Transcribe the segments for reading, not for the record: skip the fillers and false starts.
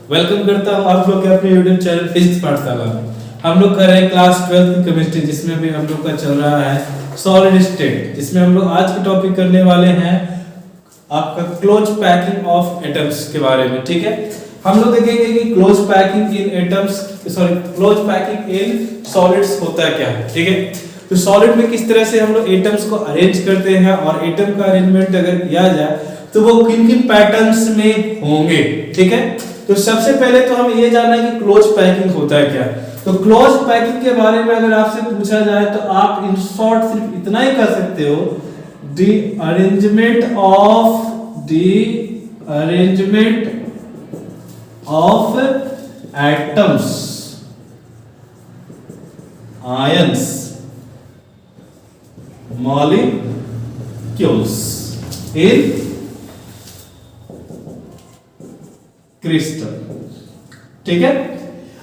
Welcome करता हूँ आप लोग के अपने यूट्यूब चैनल फिजिक्स पाठशाला में। हम लोग कर रहे हैं क्लास 12 की केमिस्ट्री, जिसमें भी हम लोग का चल रहा है सॉलिड स्टेट, जिसमें हम लोग आज की टॉपिक करने वाले हैं आपका क्लोज पैकिंग ऑफ एटम्स के बारे में। ठीक है, हम लोग देखेंगे कि close packing in atoms close packing in solids होता क्या है। ठीक है, तो सॉलिड में किस तरह से हम लोग एटम्स को अरेंज करते हैं और एटम का अरेंजमेंट अगर किया जाए तो वो किन किन पैटर्न्स में होंगे। ठीक है, तो सबसे पहले तो हमें ये जानना है कि क्लोज पैकिंग होता है क्या। तो क्लोज पैकिंग के बारे में अगर आपसे पूछा जाए तो आप इन शॉर्ट सिर्फ इतना ही कर सकते हो, the arrangement of atoms ions molecules in crystal. ठीक है,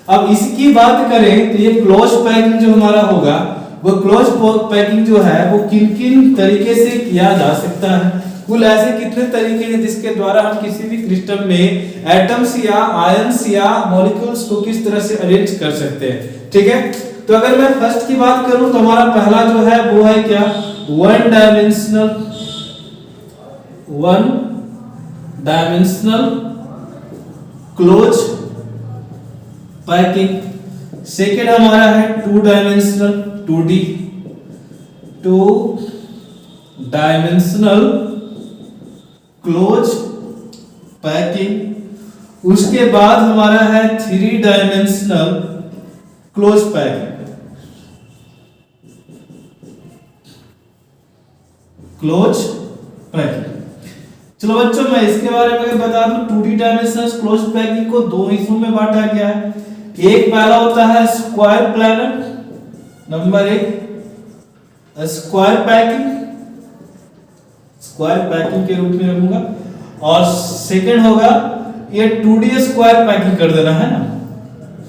अब इसकी बात करें तो ये क्लोज पैकिंग जो हमारा होगा वो क्लोज पैकिंग जो है वो किन किन तरीके से किया जा सकता है। कुल ऐसे कितने तरीके हैं जिसके द्वारा हम किसी भी क्रिस्टल में एटम्स या आयंस या मॉलिक्यूल्स को किस तरह से अरेंज कर सकते हैं। ठीक है, तो अगर मैं फर्स्ट की बात करूं तो हमारा पहला जो है वो है क्या, one dimensional close packing. Second हमारा है टू डायमेंशनल क्लोज पैकिंग। उसके बाद हमारा है थ्री डायमेंशनल क्लोज पैकिंग। चलो बच्चों, मैं इसके बारे में अगर बता दूं, 2D डायमेंशनल क्लोज पैकिंग को दो हिस्सों में बांटा गया है। एक पहला होता है स्क्वायर प्लानर, नंबर एक स्क्वायर पैकिंग के रूप में रखूंगा, और सेकंड होगा ये 2D स्क्वायर पैकिंग कर देना है ना।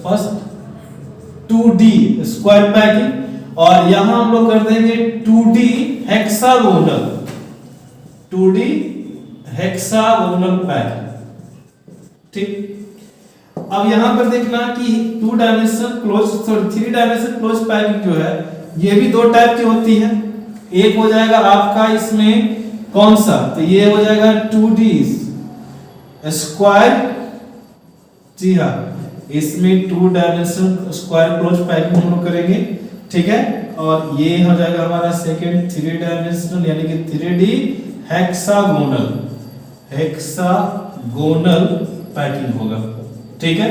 फर्स्ट 2D स्क्वायर पैकिंग, और यहां हम लोग कर देंगे 2D हेक्सागोनल पैकिंग। ठीक, अब यहां पर देखना कि 3 डायमेंशनल क्लोज पैकिंग जो है ये भी दो टाइप की होती है। एक हो जाएगा आपका इसमें कौन सा, तो ये हो जाएगा 2D स्क्वायर। जी हाँ, इसमें 2 डायमेंशनल स्क्वायर क्लोज पैकिंग हम लोग करेंगे। ठीक है, और ये हो जाएगा हमारा सेकंड 3 डायमेंशनल यानी कि 3D हेक्सागोनल पैकिंग होगा। ठीक है,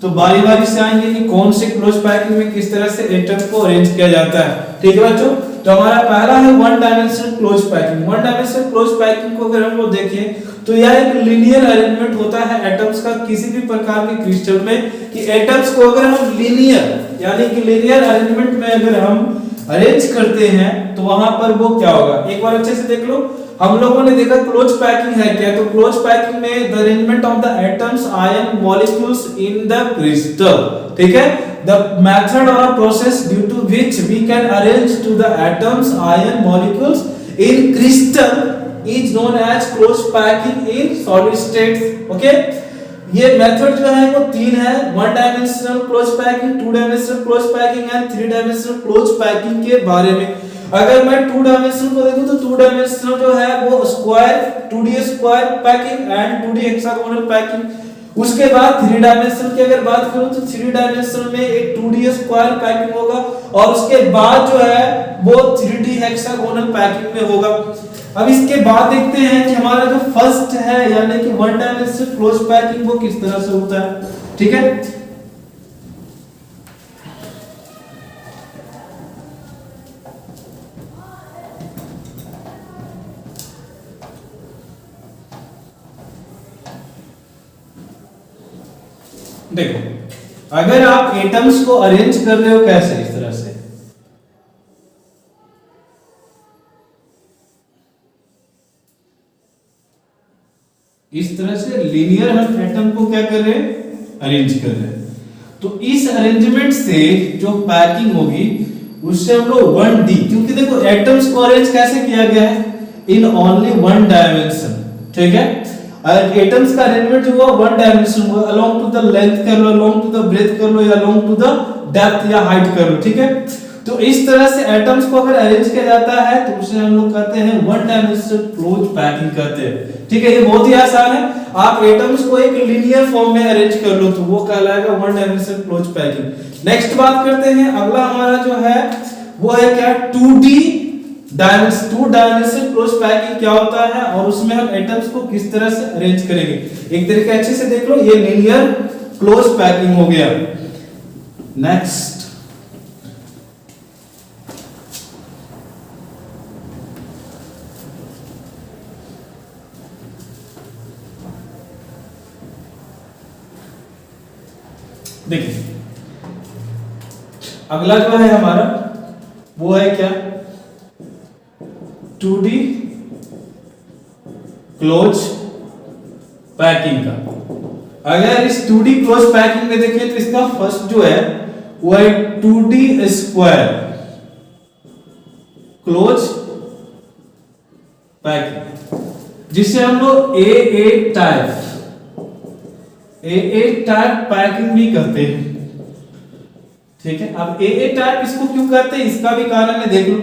तो बारी बारी से आएंगे कि कौन से क्लोज पैकिंग में किस तरह से एटम को अरेंज किया जाता है। ठीक है बच्चों, तो हमारा पहला है one dimensional close packing. One dimensional close packing को अगर हम लोग देखें तो यह एक लीनियर अरेंजमेंट होता है एटम्स का किसी भी प्रकार के क्रिस्टल में, कि एटम्स को अगर हम लीनियर यानी कि लीनियर अरेंजमेंट में अगर हम अरेंज करते हैं तो वहां पर वो क्या होगा, एक बार अच्छे से देख लो। हम लोगों ने देखा क्लोज पैकिंग है क्या, तो क्लोज पैकिंग में the arrangement of the atoms ion molecules in the crystal. ठीक है, द मेथड और process due to which we can arrange to the atoms ion molecules in crystal is known as close packing in solid state. Okay, ये method जो है वो तीन है, one dimensional close packing, two dimensional close packing and three dimensional close packing के बारे में। अगर मैं 2 डायमेंशनल को देखूं तो 2 डायमेंशनल जो है वो square 2D square packing and 2D hexagonal packing. उसके बाद 3 डायमेंशनल की अगर बात करूं तो 3 डायमेंशनल में एक 2D स्क्वायर पैकिंग होगा, और उसके बाद जो है वो 3D हेक्सागोनल पैकिंग में होगा। अब इसके बाद देखते हैं कि हमारा जो फर्स्ट है यानी कि वन डायमेंशनल क्लोज पैकिंग वो किस तरह से होता है। ठीक है, देखो, अगर आप एटम्स को अरेंज कर रहे हो कैसे, इस तरह से, इस तरह से लीनियर हम एटम को क्या कर रहे हैं, अरेंज कर रहे हैं। तो इस अरेंजमेंट से जो पैकिंग होगी उससे हम लोग 1D, क्योंकि देखो एटम्स को अरेंज कैसे किया गया है, इन ओनली वन डायमेंशन। ठीक है, एटम्स का अरेंजमेंट जो हुआ वन डायमेंशन हुआ, अलोंग टू द लेंथ कर लो, अलोंग टू द ब्रेथ कर लो, या अलोंग टू द डेप्थ या हाइट कर लो, ठीक है। तो इस तरह से एटम्स को अगर अरेंज किया जाता है तो उसे हम लोग कहते हैं वन डायमेंशनल क्लोज पैकिंग कहते हैं, ठीक है। ये बहुत ही आसान है, आप एटम्स को एक लीनियर फॉर्म में अरेंज कर लो तो वो कहलाएगा one dimensional close packing. Next बात करते हैं, अगला हमारा जो है वो है क्या, 2D to dimensional close packing क्या होता है और उसमें हम एटम्स को किस तरह से अरेंज करेंगे। एक तरीके अच्छे से देख लो, ये लीनियर क्लोज पैकिंग हो गया। नेक्स्ट देखिए, अगला जो है हमारा वो है क्या, 2D क्लोज पैकिंग का। अगर इस 2D क्लोज पैकिंग में देखें तो इसका फर्स्ट जो है वो है 2D स्क्वायर क्लोज पैकिंग, जिसे हम लोग AA टाइप पैकिंग भी कहते हैं, ठीक है। अब AA टाइप इसको क्यों कहते हैं, इसका भी कारण है, देख लो।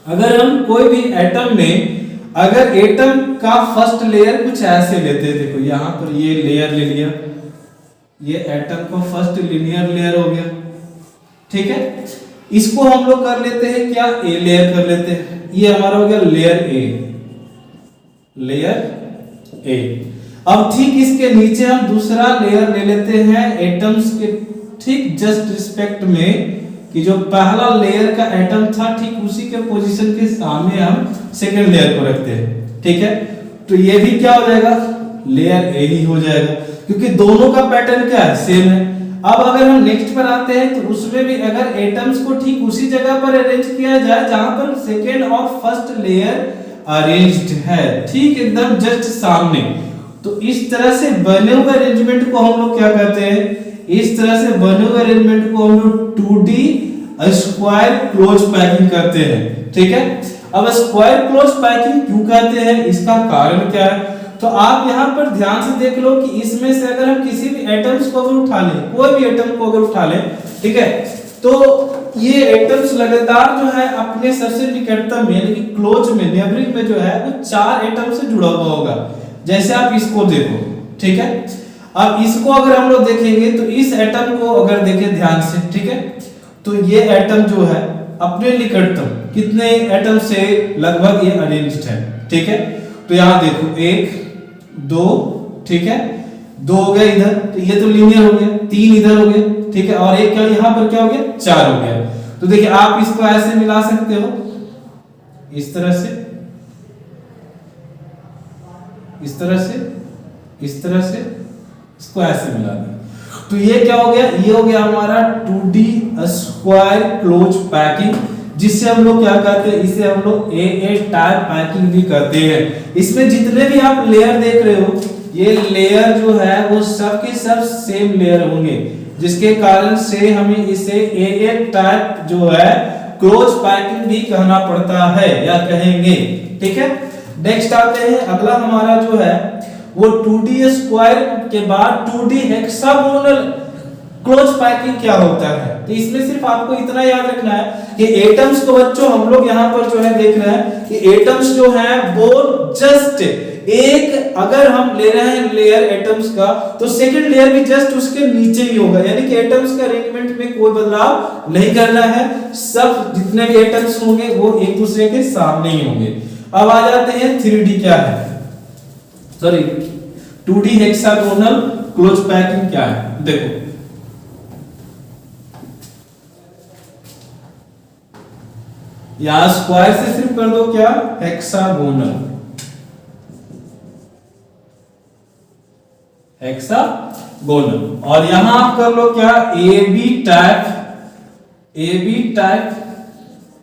अगर हम कोई भी एटम में अगर एटम का फर्स्ट लेयर कुछ ऐसे लेते हैं, देखो यहां पर ये लेयर ले लिया, ये एटम का फर्स्ट लीनियर लेयर हो गया, ठीक है। इसको हम लोग कर लेते हैं क्या, ए लेयर कर लेते हैं, ये हमारा हो गया लेयर ए। अब ठीक इसके नीचे हम दूसरा लेयर ले लेते हैं एटम्स के ठीक जस्ट रिस्पेक्ट में, कि जो पहला लेयर का एटम था ठीक उसी के पोजीशन के सामने हम सेकंड लेयर को रखते हैं, ठीक है। तो ये भी क्या हो जाएगा, लेयर ए ही हो जाएगा, क्योंकि दोनों का पैटर्न क्या है, सेम है। अब अगर हम नेक्स्ट पर आते हैं तो उसमें भी अगर एटम्स को ठीक उसी जगह पर अरेंज किया जाए जहां पर सेकंड और फर्स्ट लेयर अरेंज्ड है, ठीक एकदम जस्ट सामने, तो इस तरह से बने हुए अरेंजमेंट को हम लोग क्या कहते हैं, इस तरह से बने हुए अरेंजमेंट को हम लोग 2D स्क्वायर क्लोज पैकिंग करते हैं, ठीक है। अब स्क्वायर क्लोज पैकिंग क्यों कहते हैं, इसका कारण क्या है, तो आप यहां पर ध्यान से देख लो कि इसमें से अगर हम किसी भी एटम्स को अगर उठा लें, कोई भी एटम को अगर उठा लें, ठीक है, तो ये एटम्स लगातार जो है अपने सबसे निकटतम यानी कि क्लोज में नेबरिंग में जो है वो 4 एटम से जुड़ा हुआ होगा। जैसे आप इसको देखो, ठीक है। अब इसको अगर हम लोग देखेंगे तो इस एटम को अगर देखें ध्यान से, ठीक है, तो ये एटम जो है अपने निकटतम कितने एटम से लगभग ये अरेंज्ड है, ठीक है। तो यहां देखो 1 2, ठीक है, 2 हो गया इधर, तो ये तो लीनियर हो गया, 3 इधर हो गया, ठीक है, और एक क्या यहां पर क्या हो गया, 4 हो गया। तो देखिए आप इसको ऐसे मिला सकते हो, इस तरह से, इस तरह से, इस तरह से, इसको ऐसे मिला दिया, तो ये क्या हो गया, ये हो गया हमारा 2D स्क्वायर क्लोज पैकिंग, जिससे हम लोग क्या कहते हैं, इसे हम लोग AA टाइप पैकिंग भी कहते हैं। इसमें जितने भी आप लेयर देख रहे हो, ये लेयर जो है वो सब के सब सेम लेयर होंगे, जिसके कारण से हमें इसे AA टाइप जो है क्लोज पैकिंग भी कहना पड़ता है या कहेंगे, ठीक है। नेक्स्ट आते हैं, अगला हमारा जो है वो 2D स्क्वायर के बाद 2D हेक्सागोनल क्लोज पैकिंग क्या होता है। तो इसमें सिर्फ आपको इतना याद रखना है कि एटम्स को बच्चों हम लोग यहाँ पर जो है देख रहे हैं कि एटम्स जो है वो जस्ट एक, अगर हम ले रहे हैं लेयर एटम्स का, तो सेकंड लेयर भी जस्ट उसके नीचे ही होगा, यानी कि एटम्स के अरेंजमेंट में कोई बदलाव नहीं करना है, सब जितने भी एटम्स होंगे वो एक दूसरे के सामने ही होंगे। अब आ जाते हैं 3D क्या है, sorry 2D hexagonal close packing क्या है। देखो यहां स्क्वायर से सिर्फ कर दो क्या, हेक्सागोनल, हेक्सागोनल, और यहां आप कर लो क्या, AB type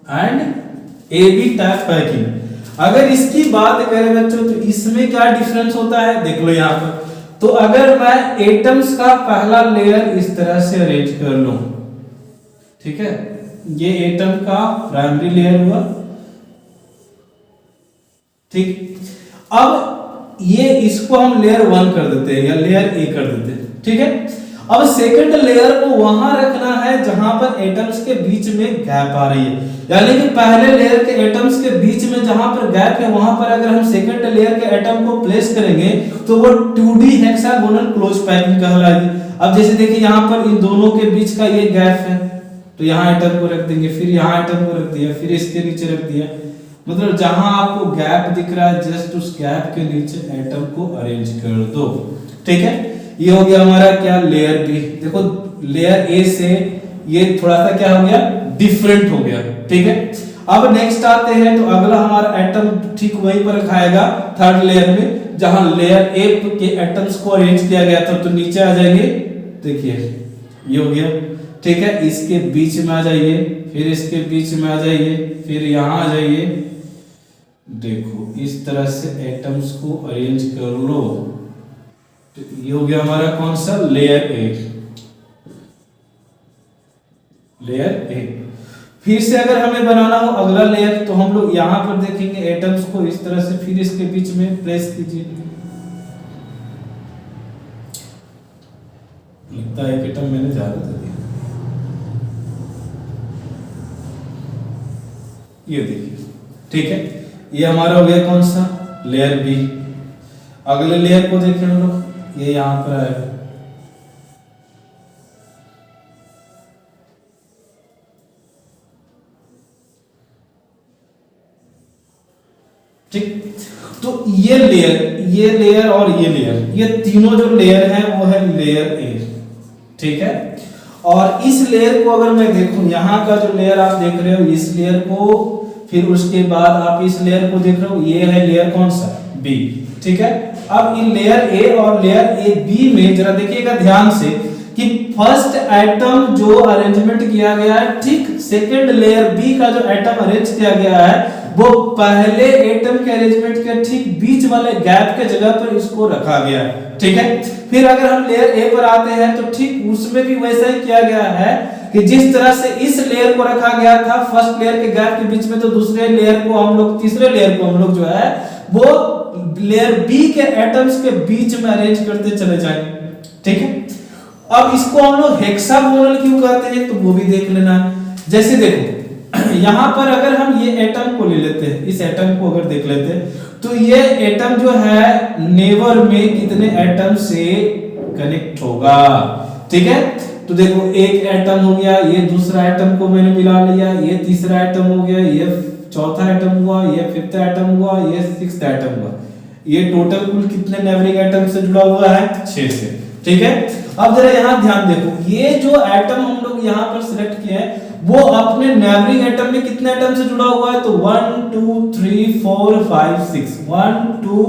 and AB type packing. अगर इसकी बात करें बच्चों तो इसमें क्या डिफरेंस होता है, देख लो यहां पर। तो अगर मैं एटम्स का पहला लेयर इस तरह से अरेंज कर लूं, ठीक है, ये एटम का प्राइमरी लेयर हुआ, ठीक। अब ये इसको हम लेयर 1 कर देते हैं या लेयर ए कर देते हैं, ठीक है। अब सेकंड लेयर को वहां रखना है जहां पर एटम्स के बीच में गैप आ रही है, यानी कि पहले लेयर के एटम्स के बीच में जहां पर गैप है वहां पर अगर हम सेकंड लेयर के एटम को प्लेस करेंगे तो वो 2D हेक्सागोनल क्लोज पैकिंग कहलाएगी। अब जैसे देखिए यहाँ पर इन दोनों के बीच का ये गैप है, तो यहाँ एटम को रख देंगे, फिर यहाँ एटम को रख दिया, फिर इसके नीचे रख दिया, मतलब जहां आपको गैप दिख रहा है जस्ट उस गैप के नीचे एटम को अरेंज कर दो, ठीक है। ये हो गया हमारा क्या, लेयर बी। देखो लेयर ए से ये थोड़ा सा क्या हो गया, डिफरेंट हो गया, ठीक है। अब नेक्स्ट आते हैं तो अगला हमारा एटम ठीक वहीं पर रखाएगा थर्ड लेयर में जहां लेयर ए के एटम्स को अरेंज किया गया था, तो नीचे आ जाएंगे, देखिए ये हो गया, ठीक है। इसके बीच में आ जाइए, फिर इसके बीच में आ जाइए, फिर यहां आ जाइए, देखो इस तरह से एटम्स को अरेंज कर लो, तो ये हो गया हमारा कौन सा, लेयर ए, लेयर ए। फिर से अगर हमें बनाना हो अगला लेयर तो हम लोग यहां पर देखेंगे एटम्स को इस तरह से, फिर इसके बीच में प्लेस कीजिए, लगता है एटम मैंने ज्यादा दे दिया, ये देखिए, ठीक है। ये हमारा हो गया कौन सा, लेयर बी। अगले लेयर को देखें हम लोग, ये यहां पर आएगा, ठीक। तो ये लेयर और ये लेयर, ये तीनों जो लेयर है वो है लेयर ए, ठीक है। और इस लेयर को अगर मैं देखूं, यहाँ का जो लेयर आप देख रहे हो इस लेयर को, फिर उसके बाद आप इस लेयर को देख रहे हो, ये है लेयर कौन सा, बी, ठीक है। अब इन लेयर ए और लेयर ए बी में जरा देखिएगा ध्यान से कि फर्स्ट एटम जो अरेंजमेंट किया गया है, ठीक सेकंड लेयर बी का जो एटम अरेंज किया गया है वो पहले एटम के अरेंजमेंट के ठीक बीच वाले गैप के जगह पर इसको रखा गया है, ठीक है। फिर अगर हम लेयर ए पर आते हैं तो ठीक उसमें भी वैसा ही किया गया है कि जिस तरह से इस लेयर को रखा गया था फर्स्ट लेयर के गैप के बीच में, तो दूसरे लेयर को हम लोग, तीसरे लेयर को हम लोग जो है वो लेयर बी के एटम्स के बीच में अरेंज करते चले जाएंगे, ठीक है। अब इसको हम लोग हेक्सागोनल क्यों कहते हैं तो वो भी देख लेना है। जैसे देखो यहां पर अगर हम ये एटम को ले लेते हैं, इस एटम को अगर देख लेते हैं तो ये एटम जो है नेबर में कितने एटम से कनेक्ट होगा, ठीक है। तो देखो एक एटम हो गया, ये दूसरा एटम को मैंने मिला लिया, ये तीसरा एटम हो गया, ये चौथा एटम हुआ, ये फिफ्थ एटम हुआ, ये सिक्स्थ एटम हुआ, ये टोटल कुल कितने नेबरिंग एटम से जुड़ा हुआ है, 6 से, ठीक है। अब जरा यहाँ ध्यान देखो, ये जो एटम हम लोग यहाँ पर सिलेक्ट किए हैं वो अपने नेबरिंग एटम में कितने एटम से जुड़ा हुआ है, तो 1 2 3 4 5 6, 1 2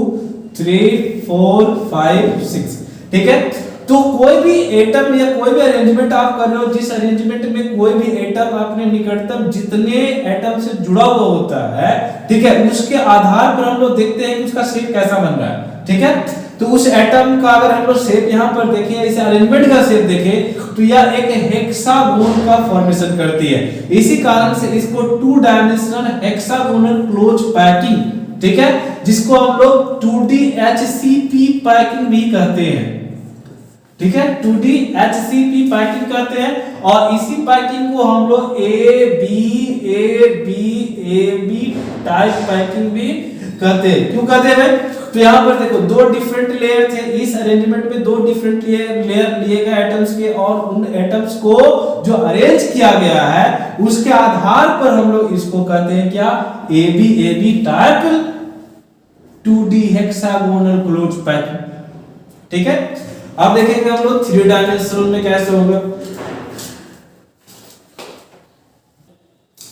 3 4 5 6, ठीक है। तो कोई भी एटम या कोई भी अरेंजमेंट आप कर रहे हो, जिस अरेंजमेंट में कोई भी एटम अपने निकटतम जितने एटम से जुड़ा हुआ होता है, ठीक है, उसके आधार पर हम लोग देखते हैं कि उसका शेप कैसा बन रहा है, ठीक है। तो उस एटम का अगर हम लोग शेप यहाँ पर देखें, इस अरेंजमेंट का शेप देखें तो यह एक हेक्सागोन का फॉर्मेशन करती है। इसी कारण से इसको 2 डायमेंशनल हेक्सागोनल क्लोज पैकिंग, ठीक है, जिसको हम लोग 2D HCP पैकिंग भी कहते हैं, ठीक है, 2D HCP पैकिंग कहते हैं। और इसी पैकिंग को हम लोग AB टाइप पैकिंग भी कहते हैं। क्यों कहते हैं भाई, तो यहाँ पर देखो 2 डिफरेंट लेयर थे, इस अरेंजमेंट में 2 डिफरेंट लेयर लिए गए एटम्स के, और उन एटम्स को जो अरेंज किया गया है उसके आधार पर हम लोग इसको कहते हैं क्या, AB type 2D hexagonal close packing, ठीक है। अब देखेंगे हम लोग 3 डायमेंशनल में कैसे होगा।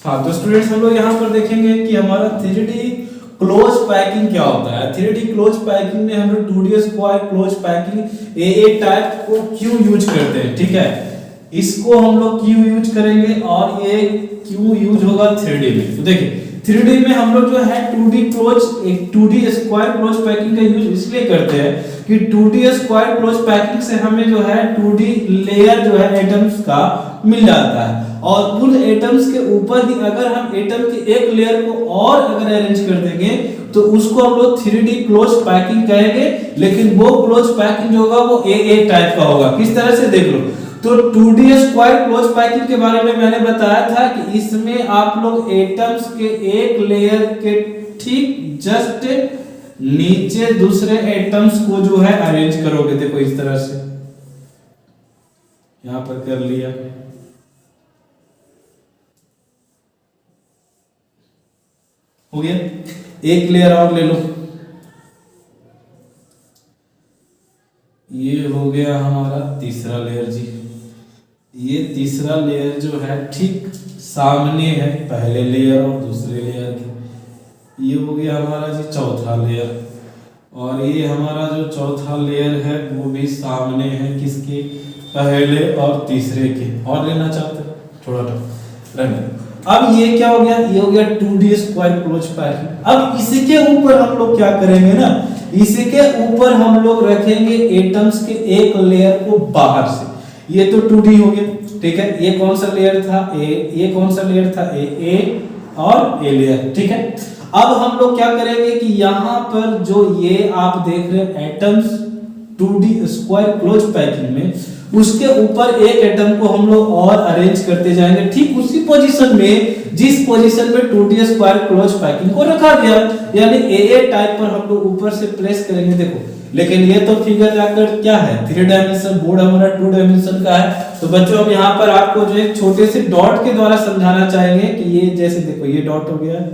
हाँ तो स्टूडेंट्स हम लोग यहाँ पर देखेंगे कि हमारा 3D क्लोज पैकिंग क्या होता है। 3D क्लोज पैकिंग में हम लोग 2D square close packing AA type को क्यों यूज करते हैं, ठीक है, इसको हम लोग क्यों यूज करेंगे और ये क्यों यूज होगा 3D में। तो देखिए 3D में हम लोग जो है 2D क्लोज, एक 2D स्क्वायर क्लोज पैकिंग का यूज इसलिए करते हैं कि 2D स्क्वायर क्लोज पैकिंग से हमें जो है 2D लेयर जो है एटम्स का मिल जाता है, और उन एटम्स के ऊपर ही अगर हम एटम के एक लेयर को और अगर अरेंज कर देंगे तो उसको हम लोग 3D क्लोज पैकिंग कहेंगे, लेकिन वो क्लोज पैकिंग जो होगा वो AA टाइप का होगा। किस तरह से देख लो, तो 2D स्क्वायर क्लोज पैकिंग के बारे में मैंने बताया था कि इसमें आप लोग एटम्स के एक लेयर के ठीक जस्ट नीचे दूसरे एटम्स को जो है अरेंज करोगे। देखो इस तरह से यहां पर कर लिया, हो गया। एक लेयर और ले लो, ये हो गया हमारा तीसरा लेयर जी। ये तीसरा लेयर जो है ठीक सामने है पहले लेयर और दूसरे लेयर के। ये हो गया हमारा जी चौथा लेयर, और ये हमारा जो चौथा लेयर है वो भी सामने है किसके, पहले और तीसरे के। और लेना चाहते हैं थोड़ा रहने। अब ये क्या हो गया, ये हो गया 2D स्क्वायर क्लोज पैकिंग। अब इसके ऊपर हम लोग क्या करेंगे ना, इसके ऊपर हम लोग रखेंगे एटम्स के एक लेयर को बाहर से। ये तो 2D हो गया, ठीक है। ये कौन सा लेयर था, ए। ये कौन सा लेयर था, ए और ए लेयर, ठीक है। अब हम लोग क्या करेंगे कि यहां पर जो ये आप देख रहे हैं atoms 2D square close packing में, उसके ऊपर एक एटम को हम लोग और अरेंज करते जाएंगे ठीक उसी पोजीशन में जिस पोजीशन में 2D स्क्वायर क्लोज पैकिंग को रखा गया, यानी AA टाइप पर हम लोग ऊपर से प्लेस करेंगे। देखो, लेकिन ये तो फिगर जाकर क्या है, 3 डायमेंशन, बोर्ड हमारा 2 डायमेंशन का है। तो बच्चों हम यहाँ पर आपको जो एक छोटे से डॉट के द्वारा समझाना चाहेंगे कि ये जैसे देखो ये डॉट हो गया,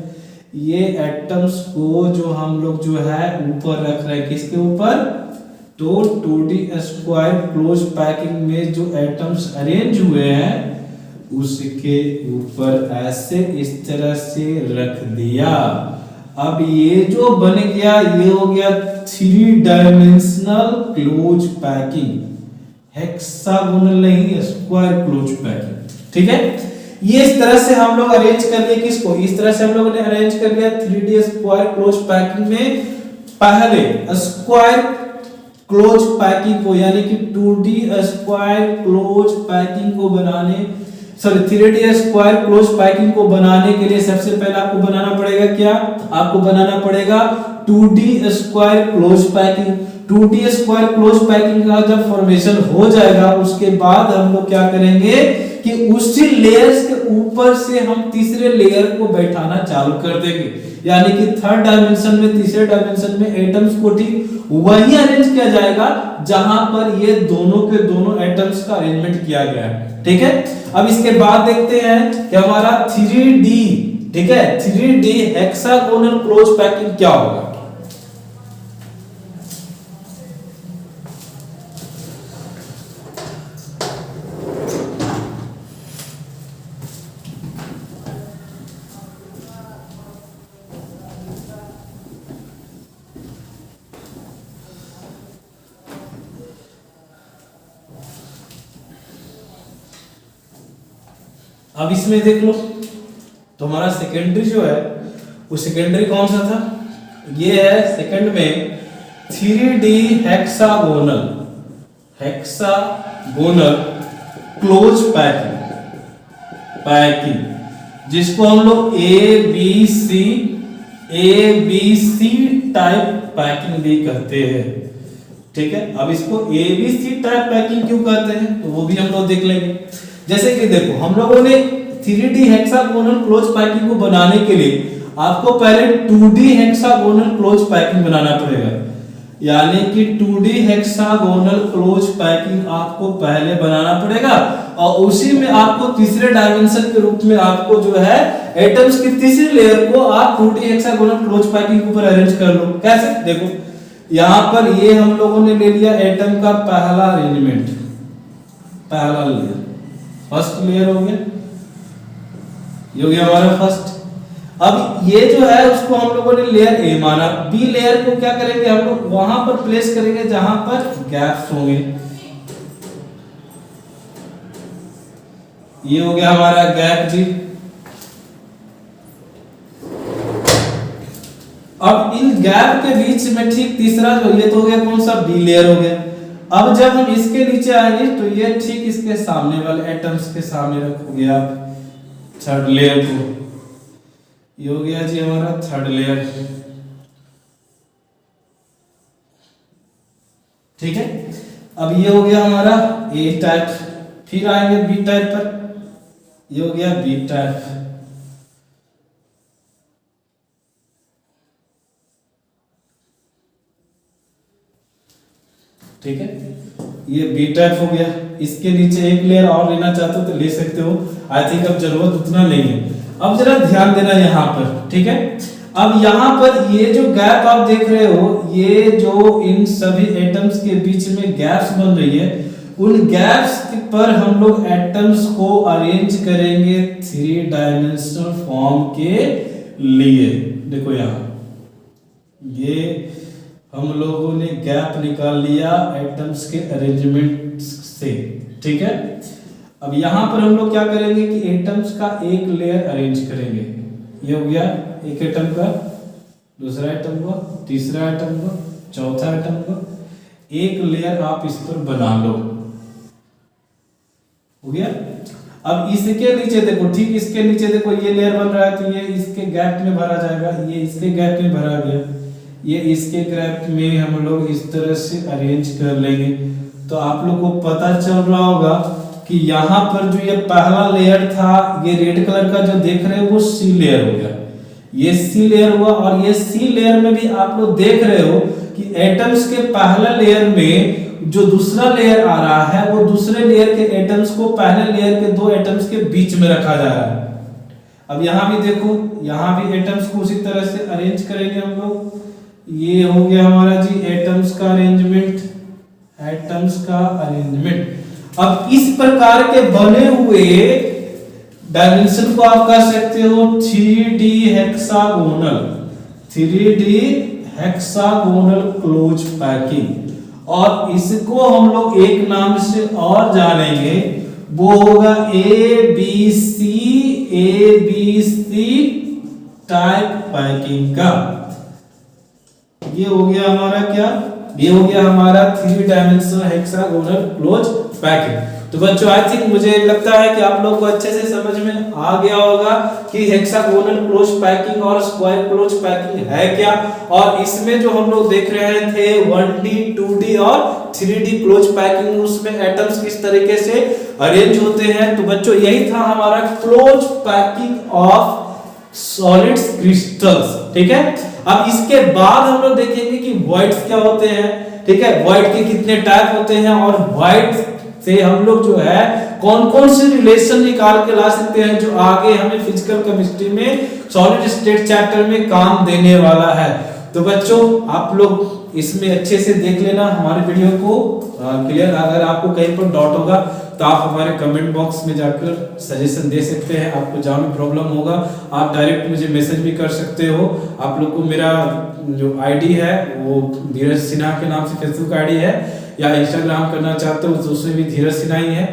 ये एटम्स को जो हम लोग जो है ऊपर रख रहे हैं, किसके ऊपर, तो 2D स्क्वायर क्लोज पैकिंग में जो एटम्स अरेंज हुए हैं उसके ऊपर ऐसे इस तरह से रख दिया। अब ये जो बन गया ये हो गया 3 डायमेंशनल क्लोज पैकिंग, हेक्सागोनल नहीं, स्क्वायर क्लोज पैकिंग, ठीक है। ये इस तरह से हम लोग अरेंज कर लिए, किसको, इस तरह से हम लोगों ने अरेंज कर लिया 3D स्क्वायर क्लोज पैकिंग में पहले स्क्वायर क्लोज पैकिंग को, यानी कि 2D स्क्वायर क्लोज पैकिंग को बनाने, sorry 3D square close packing को बनाने के लिए सबसे पहले आपको बनाना पड़ेगा क्या, आपको बनाना पड़ेगा 2D square close packing. 2D square close packing का जब फॉर्मेशन हो जाएगा उसके बाद हम लोग क्या करेंगे कि उसी लेयर्स के ऊपर से हम तीसरे लेयर को बैठाना चालू कर देंगे, यानी कि 3rd डायमेंशन में, तीसरे डायमेंशन में एटम्स को ठीक वही अरेंज किया जाएगा जहां पर ये दोनों के दोनों एटम्स का अरेंजमेंट किया गया है, ठीक है। अब इसके बाद देखते हैं कि हमारा 3D, ठीक है, 3D हेक्सागोनल क्लोज पैकिंग क्या होगा। अब इसमें देख लो तो हमारा सेकेंडरी जो है वो सेकेंडरी कौन सा था, ये है सेकंड में 3D हेक्सागोनल क्लोज पैकिंग जिसको हम लोग ABC टाइप पैकिंग भी कहते हैं, ठीक है। अब इसको ABC टाइप पैकिंग क्यों कहते हैं तो वो भी हम लोग देख लेंगे। जैसे कि देखो हम लोगों ने 3D हेक्सागोनल क्लोज पैकिंग को बनाने के लिए आपको पहले 2D हेक्सागोनल क्लोज पैकिंग बनाना पड़ेगा, यानी कि 2D हेक्सागोनल क्लोज पैकिंग आपको पहले बनाना पड़ेगा, और उसी में आपको तीसरे डायमेंशन के रूप में आपको जो है एटम्स की तीसरी लेयर को आप 2D हेक्सागोनल क्लोज पैकिंग के ऊपर अरेंज कर लो। कैसे, देखो यहां पर ये हम लोगों ने ले लिया एटम का पहला अरेंजमेंट, पहला लेयर, फर्स्ट लेयर हो गया, ये हो गया हमारा फर्स्ट। अब ये जो है उसको हम लोगों ने लेयर ए माना। बी लेयर को क्या करेंगे हम लोग वहां पर प्लेस करेंगे जहां पर गैप्स होंगे, ये हो गया हमारा गैप जी। अब इन गैप के बीच में ठीक तीसरा जो ये तो हो गया कौन सा बी लेयर हो गया। अब जब हम इसके नीचे आएंगे तो ये ठीक इसके सामने वाले एटम्स के सामने रखोगे आप थर्ड लेयर को। ये हो गया जी हमारा थर्ड लेयर, ठीक है। अब ये हो गया हमारा ए टाइप, फिर आएंगे बी टाइप पर, ये हो गया बी टाइप, ठीक है। ये बी टाइप हो गया। इसके नीचे एक लेयर और लेना चाहते हो तो ले सकते हो, आई थिंक अब जरूरत उतना नहीं है। अब जरा ध्यान देना यहाँ पर, ठीक है। अब यहाँ पर ये जो गैप आप देख रहे हो, ये जो इन सभी एटम्स के बीच में गैप्स बन रही है, उन गैप्स पर हम लोग एटम्स को अरेंज करेंगे 3 डायमेंशनल फॉर्म के लिए। देखो यहाँ ये हम लोगों ने गैप निकाल लिया एटम्स के अरेंजमेंट से, ठीक है। अब यहाँ पर हम लोग क्या करेंगे कि एटम्स का एक लेयर अरेंज करेंगे। ये हो गया एक एटम का, दूसरा एटम का, तीसरा एटम का, चौथा एटम का, एक लेयर आप इस पर बना लो, हो गया। अब इसके नीचे देखो, ठीक इसके नीचे देखो ये लेयर बन रहा है तो ये इसके गैप में भरा जाएगा, ये इसके गैप में भरा गया, ये इसके गैप में हम लोग इस तरह से अरेंज कर लेंगे। तो आप लोग को पता चल रहा होगा कि यहाँ पर जो ये पहला लेयर था, ये रेड कलर का जो देख रहे हो वो सी लेयर हो गया, ये सी लेयर हुआ। और ये सी लेयर में भी आप लोग देख रहे हो कि एटम्स के पहला लेयर में जो दूसरा लेयर आ रहा है वो दूसरे लेयर के एटम्स को पहले लेयर के 2 एटम्स के बीच में रखा जा रहा है। अब यहाँ भी देखो, यहाँ भी एटम्स को उसी तरह से अरेंज करेंगे हम लोग। ये हो गया हमारा जी एटम्स का अरेंजमेंट, एटम्स का अरेंजमेंट। अब इस प्रकार के बने हुए डायमेंशन को आप कह सकते हो 3D hexagonal, 3D hexagonal close packing. और इसको हम लोग एक नाम से और जानेंगे, वो होगा ABC टाइप पैकिंग का। ये हो गया हमारा क्या, ये हो गया हमारा 3 डायमेंशनल हेक्सागोनल क्लोज पैकिंग। तो बच्चों आई थिंक मुझे लगता है कि आप लोग को अच्छे से समझ में आ गया होगा कि हेक्सागोनल क्लोज पैकिंग और स्क्वायर क्लोज पैकिंग है क्या। और इसमें जो हम लोग देख रहे थे 1D 2D और 3D क्लोज पैकिंग, उसमें एटम्स किस तरीके से अरेंज होते हैं। तो बच्चों यही था हमारा close packing of solids crystals, ठीक है। अब इसके बाद हम लोग देखेंगे कि वॉइड्स क्या होते हैं, ठीक है। वॉइड के कितने टाइप होते हैं और वॉइड से हम लोग जो है कौन कौन से रिलेशन निकाल के ला सकते हैं जो आगे हमें फिजिकल केमिस्ट्री में सॉलिड स्टेट चैप्टर में काम देने वाला है। तो बच्चों आप लोग इसमें अच्छे से देख लेना हमारे वीडियो को क्लियर। अगर आपको कहीं पर डाउट होगा तो आप हमारे कमेंट बॉक्स में जाकर सजेशन दे सकते हैं। आपको जहाँ भी प्रॉब्लम होगा आप डायरेक्ट मुझे मैसेज भी कर सकते हो। आप लोग को मेरा जो आईडी है वो धीरज सिन्हा के नाम से फेसबुक आईडी है, या इंस्टाग्राम करना चाहते हो तो उसमें भी धीरज सिन्हा ही है,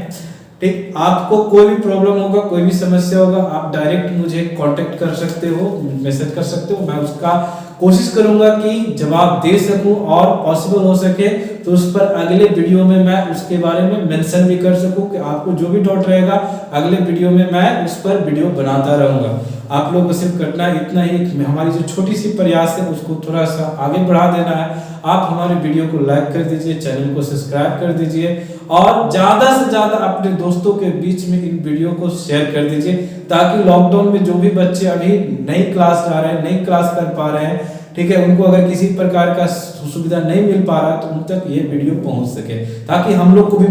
ठीक। आपको कोई भी प्रॉब्लम होगा, कोई भी समस्या होगा, आप डायरेक्ट मुझे कांटेक्ट कर सकते हो, मैसेज कर सकते हो। मैं उसका कोशिश करूंगा कि जवाब दे सकूं और पॉसिबल हो सके तो उस पर अगले वीडियो में मैं उसके बारे में मेंशन भी कर सकूं कि आपको जो भी डाउट रहेगा अगले वीडियो में मैं उस पर वीडियो बनाता रहूंगा। आप लोग को सिर्फ करना इतना ही, हमारी जो छोटी सी प्रयास है उसको थोड़ा सा आगे बढ़ा देना है। आप हमारे वीडियो को लाइक कर दीजिए, चैनल को सब्सक्राइब कर दीजिए और ज्यादा से ज्यादा अपने दोस्तों के बीच में इन वीडियो को शेयर कर दीजिए, ताकि लॉकडाउन में जो भी बच्चे अभी नई क्लास जा रहे हैं, नई क्लास कर पा रहे हैं, ठीक है, उनको अगर किसी प्रकार का सुविधा नहीं मिल पा रहा तो उन तक ये वीडियो पहुंच सके, ताकि हम लोग को भी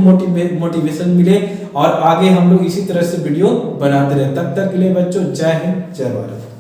मोटिवेशन मिले और आगे हम लोग इसी तरह से वीडियो बनाते रहे। तब तक के लिए बच्चों जय हिंद, जय भारत।